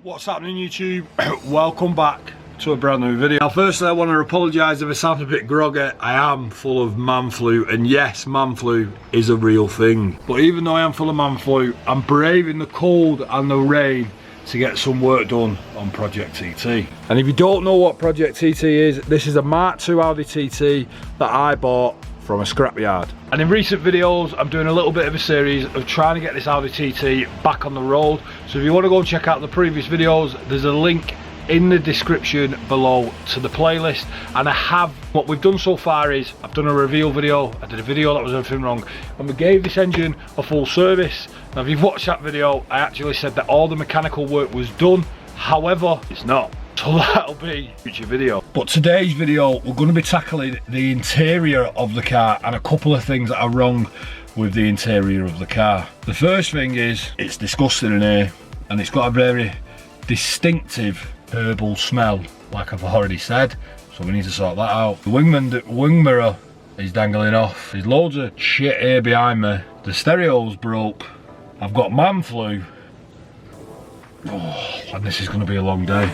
What's happening, YouTube? Welcome back to a brand new video. Now firstly I want to apologise if I sound a bit groggy. I am full of man flu, and yes, man flu is a real thing. But even though I am full of man flu, I'm braving the cold and the rain to get some work done on Project TT. And if you don't know what Project TT is, this is a Mark II Audi TT that I bought from a scrapyard. And in recent videos I'm doing a little bit of a series of trying to get this Audi TT back on the road. So if you want to go and check out the previous videos, there's a link in the description below to the playlist. And what we've done so far is I've done a reveal video, I did a video that was everything wrong, and we gave this engine a full service. Now if you've watched that video, I actually said that all the mechanical work was done, however it's not. So that'll be a future video. But today's video, we're going to be tackling the interior of the car and a couple of things that are wrong with the interior of the car. The first thing is, it's disgusting in here, and it's got a very distinctive herbal smell, like I've already said, so we need to sort that out. The wing mirror is dangling off. There's loads of shit here behind me. The stereo's broke. I've got man flu. Oh, and this is going to be a long day.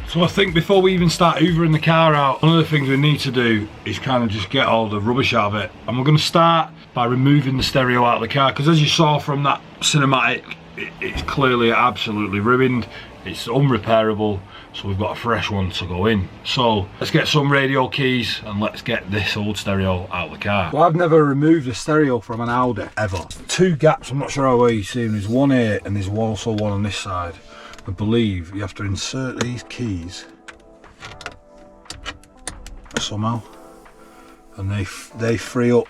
So I think before we even start hoovering the car out, one of the things we need to do is kind of just get all the rubbish out of it. And we're going to start by removing the stereo out of the car, because as you saw from that cinematic, it's clearly absolutely ruined. It's unrepairable, so we've got a fresh one to go in. So let's get some radio keys and let's get this old stereo out of the car. Well, I've never removed a stereo from an Audi, ever. Two gaps, I'm not sure how well you see them. There's one here and there's also one on this side. I believe you have to insert these keys somehow, and they free up.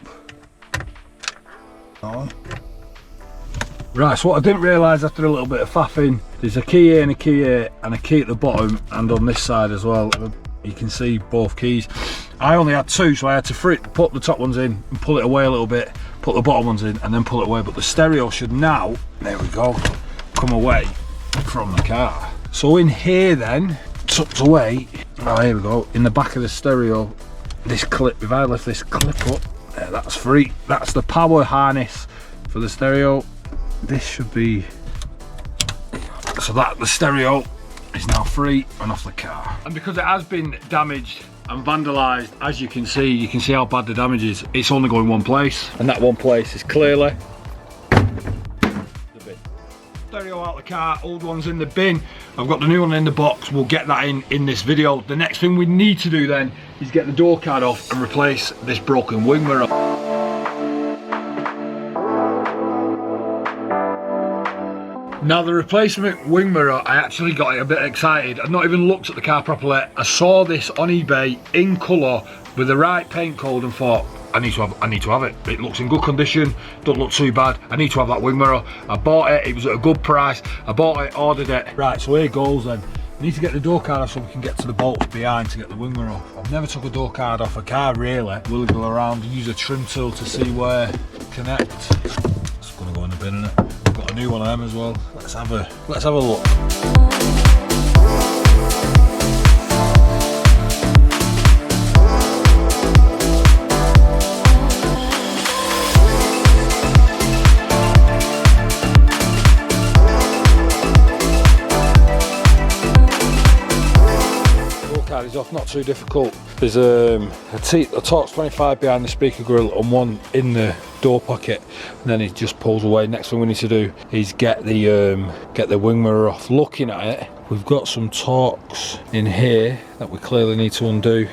Right, so what I didn't realise after a little bit of faffing, there's a key here and a key here and a key at the bottom and on this side as well. You can see both keys. I only had two, so I had to put the top ones in and pull it away a little bit, put the bottom ones in and then pull it away. But the stereo should now, there we go, come away from the car. So in here then, tucked away, oh here we go, in the back of the stereo, this clip, if I lift this clip up, there, that's free. That's the power harness for the stereo. This should be, so that the stereo is now free and off the car. And because it has been damaged and vandalised, as you can see how bad the damage is. It's only going one place, and that one place is clearly stereo out the car, old one's in the bin. I've got the new one in the box. We'll get that in this video. The next thing we need to do then is get the door card off and replace this broken wing mirror. Now the replacement wing mirror, I actually got a bit excited. I'd not even looked at the car properly. I saw this on eBay in colour with the right paint code and thought, I need to have it. It looks in good condition, don't look too bad. I need to have that wing mirror. I bought it, it was at a good price. I bought it, ordered it. Right, so here goes then. I need to get the door card off so we can get to the bolts behind to get the wing mirror off. I've never took a door card off a car really. We'll go around, use a trim tool to see where it connects. It's gonna go in the bin, innit? I've got a new one of them as well. Let's have a look. Is off, not too difficult. There's a Torx 25 behind the speaker grill and one in the door pocket, and then it just pulls away. Next thing we need to do is get the wing mirror off. Looking at it, we've got some Torx in here that we clearly need to undo,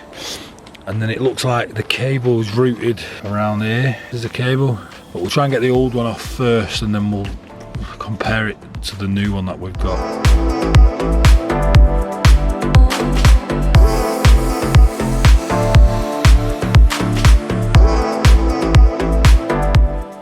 and then it looks like the cable is routed around here. There's a cable, But we'll try and get the old one off first and then we'll compare it to the new one that we've got.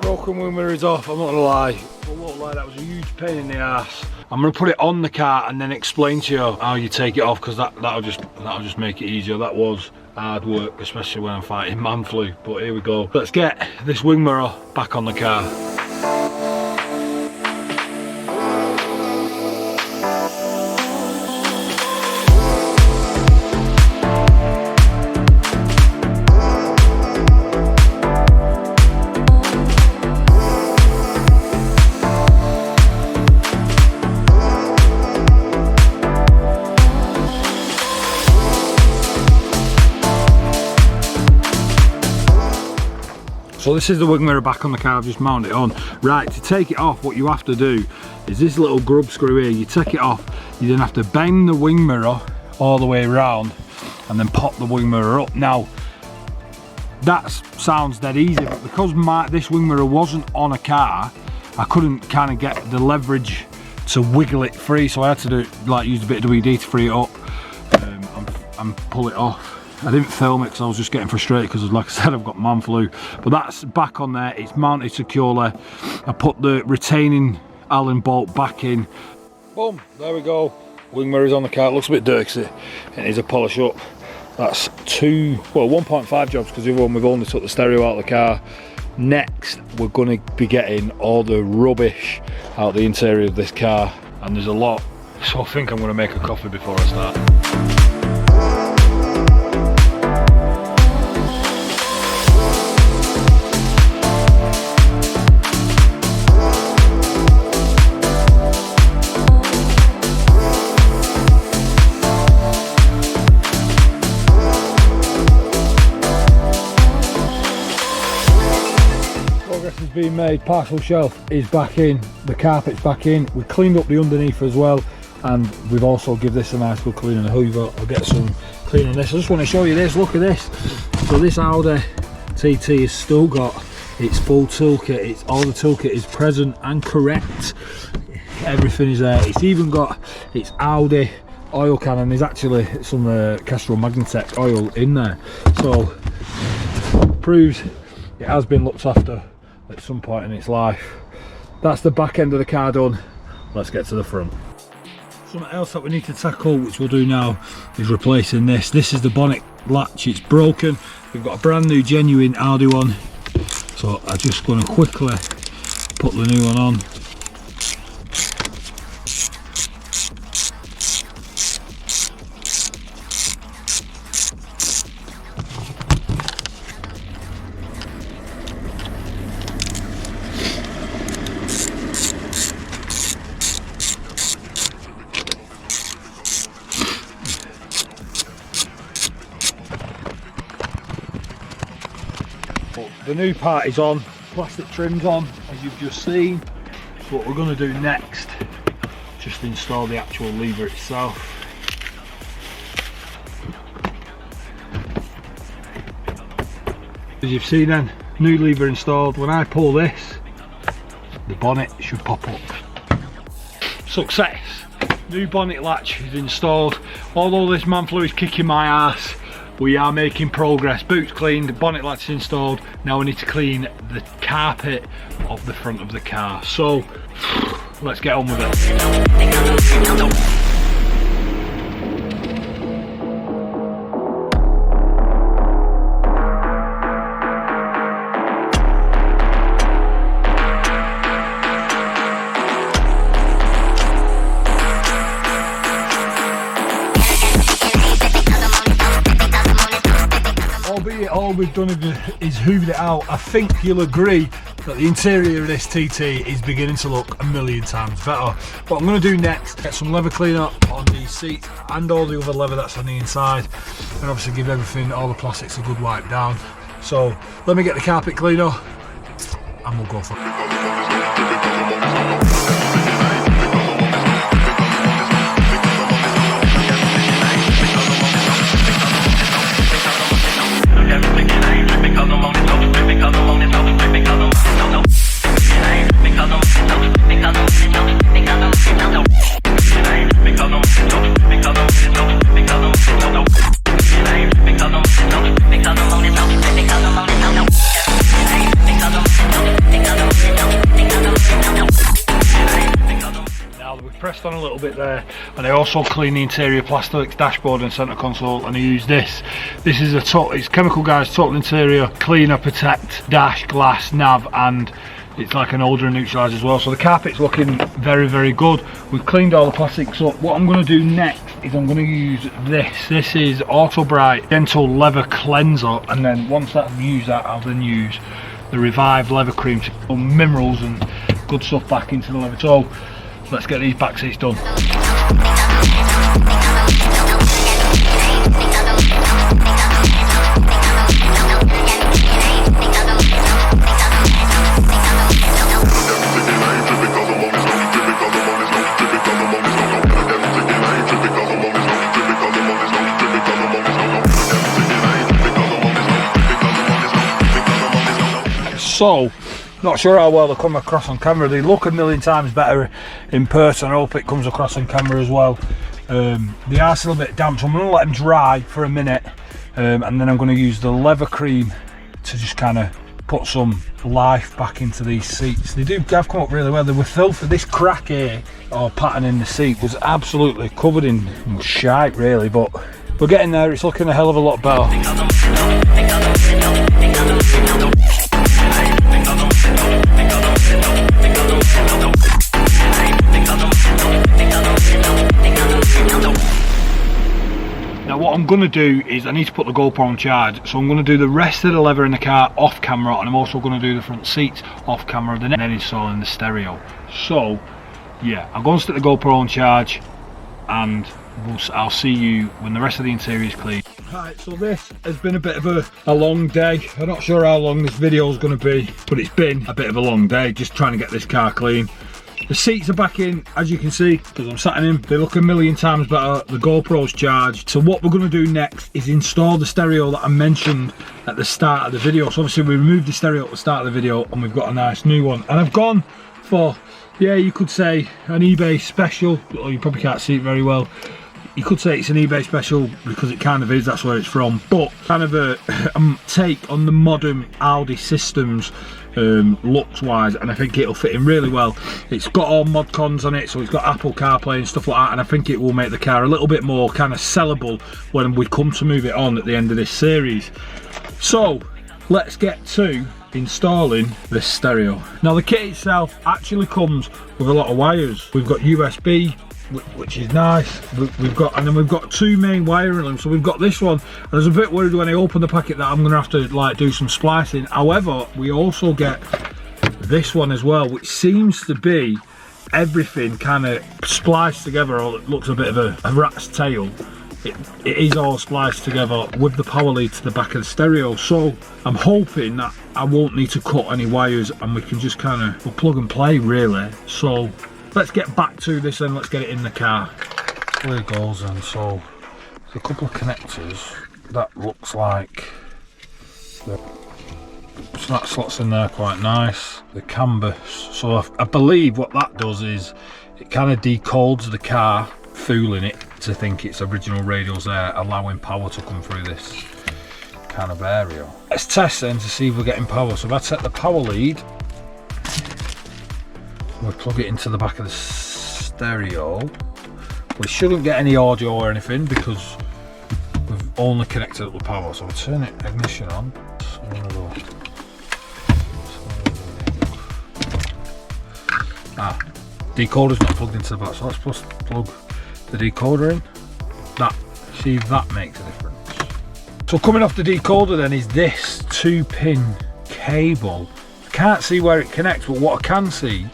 Broken wing mirror is off, I'm not gonna lie. I won't lie, that was a huge pain in the ass. I'm gonna put it on the car and then explain to you how you take it off, because that'll just make it easier. That was hard work, especially when I'm fighting man flu. But here we go. Let's get this wing mirror back on the car. So this is the wing mirror back on the car. I've just mounted it on. Right, to take it off, what you have to do is this little grub screw here. You take it off, you then have to bend the wing mirror all the way around and then pop the wing mirror up. Now, that sounds dead easy, but because this wing mirror wasn't on a car, I couldn't kind of get the leverage to wiggle it free, so I had to do it, like, use a bit of WD to free it up and pull it off. I didn't film it because I was just getting frustrated because, like I said, I've got man flu. But that's back on there, it's mounted securely. I put the retaining Allen bolt back in. Boom, there we go. Wing mirror's on the car, it looks a bit dirty. It needs a polish up. That's 1.5 jobs, because the other one we've only took the stereo out of the car. Next, we're going to be getting all the rubbish out the interior of this car. And there's a lot, so I think I'm going to make a coffee before I start. Progress is being made, partial shelf is back in, the carpet's back in, we cleaned up the underneath as well, and we've also give this a nice good clean and a hoover. I'll get some clean on this. I just want to show you this, look at this. So this Audi TT has still got its full toolkit, all the toolkit is present and correct, everything is there. It's even got its Audi oil can, and there's actually some Castrol Magnatec oil in there, so proves it has been looked after at some point in its life. That's the back end of the car done. Let's get to the front. Something else that we need to tackle, which we'll do now, is replacing this. This is the bonnet latch, it's broken. We've got a brand new genuine Audi one, so I'm just going to quickly put the new one on. The new part is on, plastic trim's on, as you've just seen. So what we're going to do next, just install the actual lever itself. As you've seen then, new lever installed. When I pull this, the bonnet should pop up. Success! New bonnet latch is installed. Although this man flu is kicking my ass, we are making progress. Boots cleaned, the bonnet latch is installed. Now we need to clean the carpet of the front of the car. So let's get on with it. All we've done is hoovered it out. I think you'll agree that the interior of this TT is beginning to look a million times better. What I'm going to do next, get some leather cleaner on the seat and all the other leather that's on the inside, and obviously give everything, all the plastics, a good wipe down. So let me get the carpet cleaner and we'll go for it. pressed on a little bit there, and I also cleaned the interior Ftlocuk dashboard and centre console, and I used this. This is it's Chemical Guys Total Interior Cleaner Protect Dash Glass Nav, and it's like an odor and neutraliser as well. So the carpet's looking very, very good. We've cleaned all the plastics up. What I'm going to do next is I'm going to use this. This is Auto Bright Dental Leather Cleanser, and then once I've used that, I'll then use the revived leather cream to put minerals and good stuff back into the leather. So let's get these back seats done. So, not sure how well they come across on camera. They look a million times better in person. I hope it comes across on camera as well. They are still a bit damp, so I'm going to let them dry for a minute, and then I'm going to use the leather cream to just kind of put some life back into these seats. They have come up really well. They were filthy. This crack here, or pattern in the seat, was absolutely covered in shite really, but we're getting there. It's looking a hell of a lot better. Now what I'm going to do is I need to put the GoPro on charge, so I'm going to do the rest of the leather in the car off camera, and I'm also going to do the front seats off camera and then installing the stereo. So yeah, I'm going to stick the GoPro on charge, and I'll see you when the rest of the interior is clean. Right, so this has been a bit of a long day. I'm not sure how long this video is going to be, but it's been a bit of a long day just trying to get this car clean. The seats are back in, as you can see, because I'm sat in them. They look a million times better. The GoPro's charged. So what we're going to do next is install the stereo that I mentioned at the start of the video. So obviously we removed the stereo at the start of the video, and we've got a nice new one. And I've gone for, yeah, you could say an eBay special. Well, you probably can't see it very well. You could say it's an eBay special because it kind of is, that's where it's from, but kind of a take on the modern Audi systems looks wise, and I think it'll fit in really well. It's got all mod cons on it, so it's got Apple CarPlay and stuff like that, and I think it will make the car a little bit more kind of sellable when we come to move it on at the end of this series. So let's get to installing this stereo. Now the kit itself actually comes with a lot of wires. We've got USB, which is nice. We've got two main wiring links. So we've got this one. I was a bit worried when I opened the packet that I'm gonna have to like do some splicing. However, we also get this one as well, which seems to be everything kind of spliced together, or it looks a bit of a rat's tail. It is all spliced together with the power lead to the back of the stereo. So I'm hoping that I won't need to cut any wires, and we can just kind of plug and play really. So let's get back to this and let's get it in the car. There it goes then. So there's a couple of connectors that looks like the snap slots in there, quite nice. The canvas, so I believe what that does is it kind of decodes the car, fooling it to think it's original radials there, allowing power to come through this kind of area. Let's test then to see if we're getting power. So if I set the power lead, we plug it into the back of the stereo. We shouldn't get any audio or anything because we've only connected up the power. So we'll turn it ignition on. Decoder's not plugged into the back, so let's plug the decoder in. See if that makes a difference. So coming off the decoder then is this 2-pin cable. Can't see where it connects, but what I can see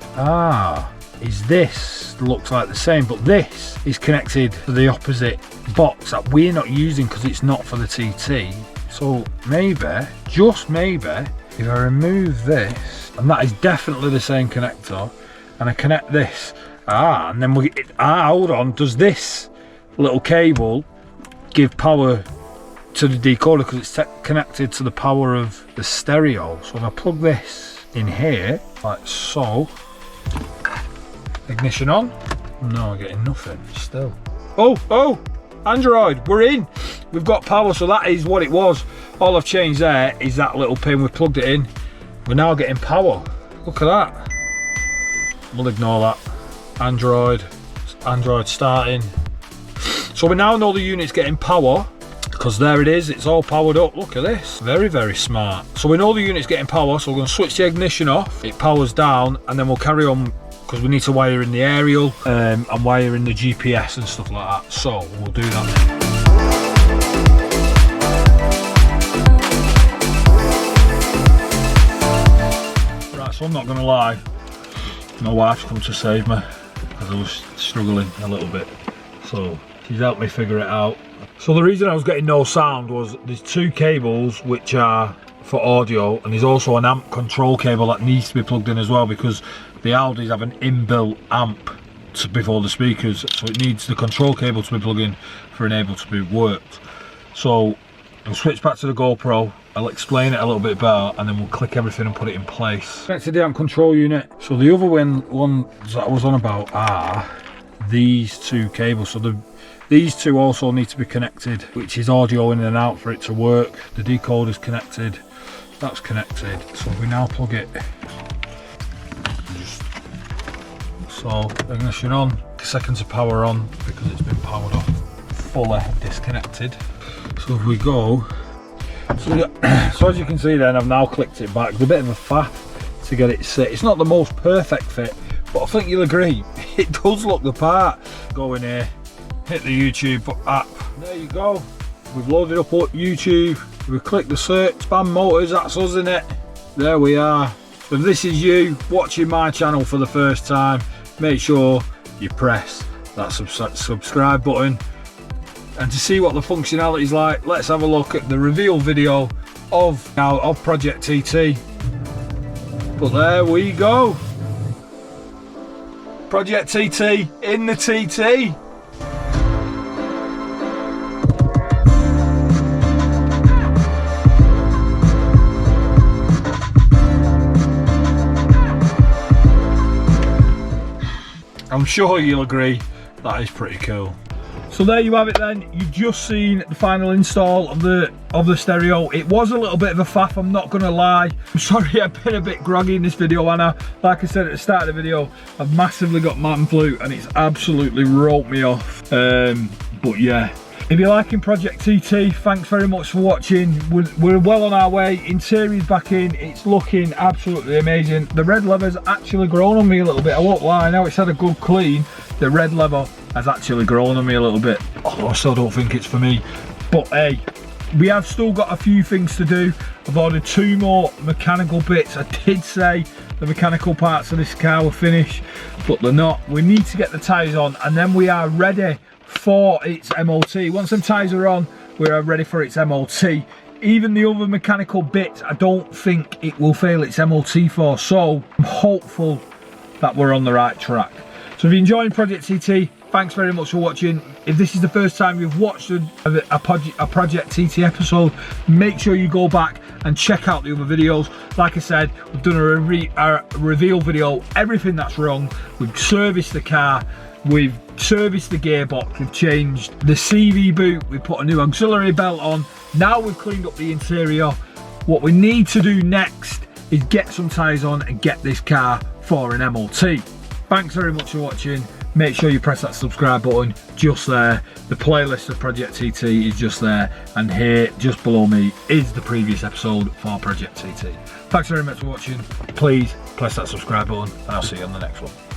is this looks like the same, but this is connected to the opposite box that we're not using because it's not for the TT. So maybe, just maybe, if I remove this, and that is definitely the same connector, and I connect this, and then hold on, does this little cable give power to the decoder because it's connected to the power of the stereo? So if I plug this in here, like so, ignition on, no, I'm getting nothing still. Oh, Android, we're in, we've got power. So that is what it was. All I've changed there is that little pin, we've plugged it in, we're now getting power. Look at that. We'll ignore that. Android, Android starting. So we now know the unit's getting power, because there it is, it's all powered up. Look at this, very, very smart. So we know the unit's getting power, so we're going to switch the ignition off, it powers down, and then we'll carry on, because we need to wire in the aerial and wire in the GPS and stuff like that. So we'll do that. Right, so I'm not going to lie, my wife's come to save me, because I was struggling a little bit. So she's helped me figure it out. So the reason I was getting no sound was there's two cables which are for audio, and there's also an amp control cable that needs to be plugged in as well, because the Audis have an inbuilt amp before the speakers, so it needs the control cable to be plugged in for enable to be worked. So I'll switch back to the GoPro, I'll explain it a little bit better, and then we'll click everything and put it in place. Connected the amp control unit. So the other one that I was on about are these two cables. So these two also need to be connected, which is audio in and out for it to work. The decoder's connected, that's connected. So we now plug it. So ignition on, seconds of power on, because it's been powered off, fully disconnected. So if we go, so as you can see then, I've now clicked it back. It's a bit of a faff to get it set. It's not the most perfect fit, but I think you'll agree, it does look the part. Go in here, hit the YouTube app, there you go. We've loaded up YouTube, we've clicked the search, Spam Motors, that's us in it. There we are. If this is you watching my channel for the first time, make sure you press that subscribe button. And to see what the functionality is like, let's have a look at the reveal video of Project TT. But there we go. Project TT in the TT. I'm sure you'll agree, that is pretty cool. So there you have it then, you've just seen the final install of the stereo. It was a little bit of a faff, I'm not gonna lie. I'm sorry I've been a bit groggy in this video, Anna. Like I said at the start of the video, I've massively got man flu and it's absolutely roped me off. But yeah, if you're liking Project TT, thanks very much for watching. We're well on our way, interior's back in, it's looking absolutely amazing. The red leather's actually grown on me a little bit, I won't lie. Now it's had a good clean, the red leather has actually grown on me a little bit, although I still don't think it's for me. But hey, we have still got a few things to do. I've ordered 2 more mechanical bits. I did say the mechanical parts of this car were finished, but they're not. We need to get the tyres on, and then we are ready for its MOT. Once them tyres are on, we are ready for its MOT. Even the other mechanical bits, I don't think it will fail its MOT for, so I'm hopeful that we're on the right track. So if you're enjoying Project TT, thanks very much for watching. If this is the first time you've watched a Project TT episode, make sure you go back and check out the other videos. Like I said, we've done a reveal video, everything that's wrong. We've serviced the car, we've serviced the gearbox, we've changed the CV boot, we put a new auxiliary belt on. Now we've cleaned up the interior. What we need to do next is get some tyres on and get this car for an MOT. Thanks very much for watching. Make sure you press that subscribe button just there. The playlist of Project TT is just there, and here just below me is the previous episode for Project TT. Thanks very much for watching. Please press that subscribe button and I'll see you on the next one.